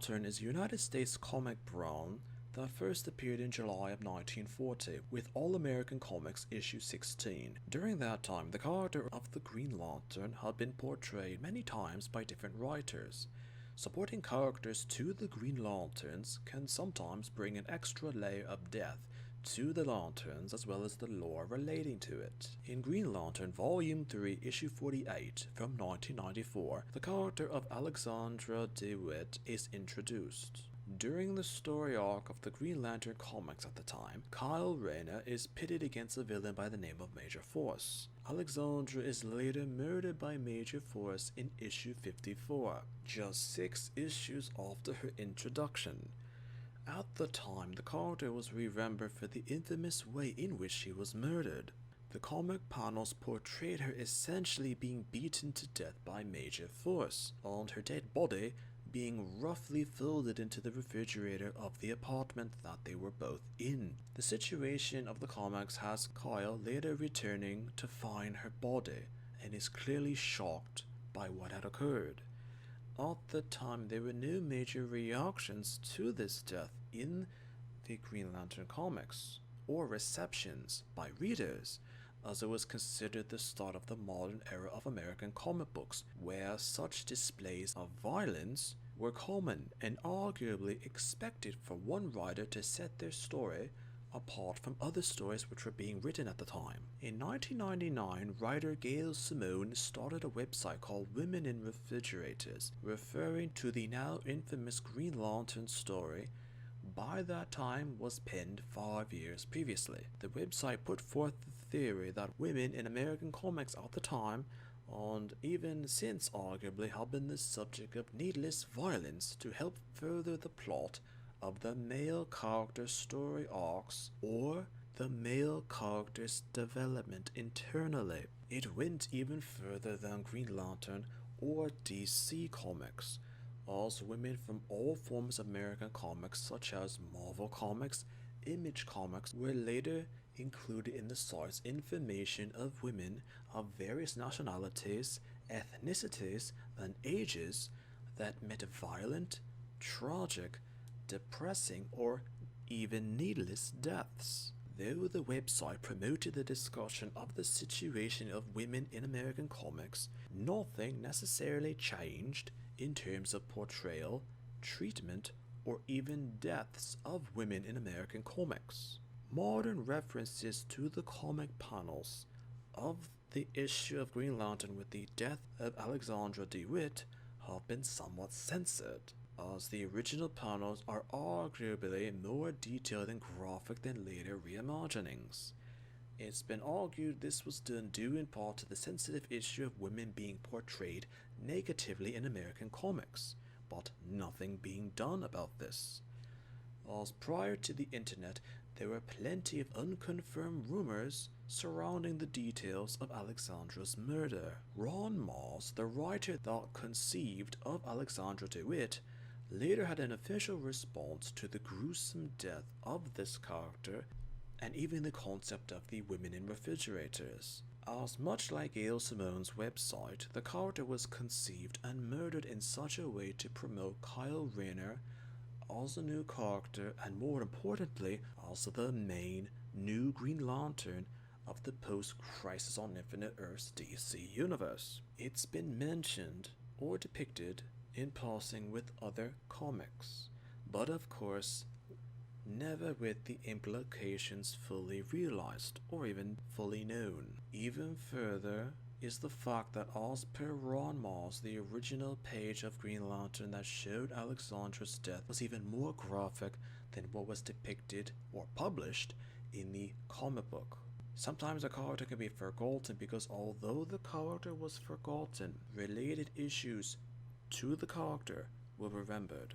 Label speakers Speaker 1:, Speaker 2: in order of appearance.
Speaker 1: Lantern is a United States comic brand that first appeared in July of 1940 with All American Comics issue 16. During that time, the character of the Green Lantern had been portrayed many times by different writers. Supporting characters to the Green Lanterns can sometimes bring an extra layer of depth to the Lanterns as well as the lore relating to it. In Green Lantern Volume 3, Issue 48 from 1994, the character of Alexandra DeWitt is introduced. During the story arc of the Green Lantern comics at the time, Kyle Rayner is pitted against a villain by the name of Major Force. Alexandra is later murdered by Major Force in issue 54, just 6 issues after her introduction. At the time, the character was remembered for the infamous way in which she was murdered. The comic panels portrayed her essentially being beaten to death by Major Force, and her dead body being roughly folded into the refrigerator of the apartment that they were both in. The situation of the comics has Kyle later returning to find her body and is clearly shocked by what had occurred. At the time, there were no major reactions to this death in the Green Lantern comics or receptions by readers, as it was considered the start of the modern era of American comic books, where such displays of violence were common and arguably expected for one writer to set their story apart from other stories which were being written at the time. In 1999, writer Gail Simone started a website called Women in Refrigerators, referring to the now infamous Green Lantern story by that time was penned 5 years previously. The website put forth the theory that women in American comics at the time, and even since arguably, have been the subject of needless violence to help further the plot of the male character story arcs or the male character's development internally. It went even further than Green Lantern or DC Comics, as women from all forms of American comics such as Marvel Comics, Image Comics were later included in the site's information of women of various nationalities, ethnicities, and ages that met violent, tragic, depressing, or even needless deaths. Though the website promoted the discussion of the situation of women in American comics, nothing necessarily changed in terms of portrayal, treatment, or even deaths of women in American comics. Modern references to the comic panels of the issue of Green Lantern with the death of Alexandra DeWitt have been somewhat censored, as the original panels are arguably more detailed and graphic than later reimaginings. It's been argued this was done due in part to the sensitive issue of women being portrayed negatively in American comics, but nothing being done about this. As prior to the internet, there were plenty of unconfirmed rumors surrounding the details of Alexandra's murder. Ron Mars, the writer that conceived of Alexandra DeWitt, later had an official response to the gruesome death of this character and even the concept of the women in refrigerators. As much like Gail Simone's website, the character was conceived and murdered in such a way to promote Kyle Rayner as a new character and, more importantly, as the main new Green Lantern of the post-Crisis on Infinite Earths DC universe. It's been mentioned or depicted in passing with other comics, but of course never with the implications fully realized or even fully known. Even further is the fact that, as per Ron Mars, the original page of Green Lantern that showed Alexandra's death was even more graphic than what was depicted or published in the comic book. Sometimes a character can be forgotten because although the character was forgotten, related issues to the character were remembered.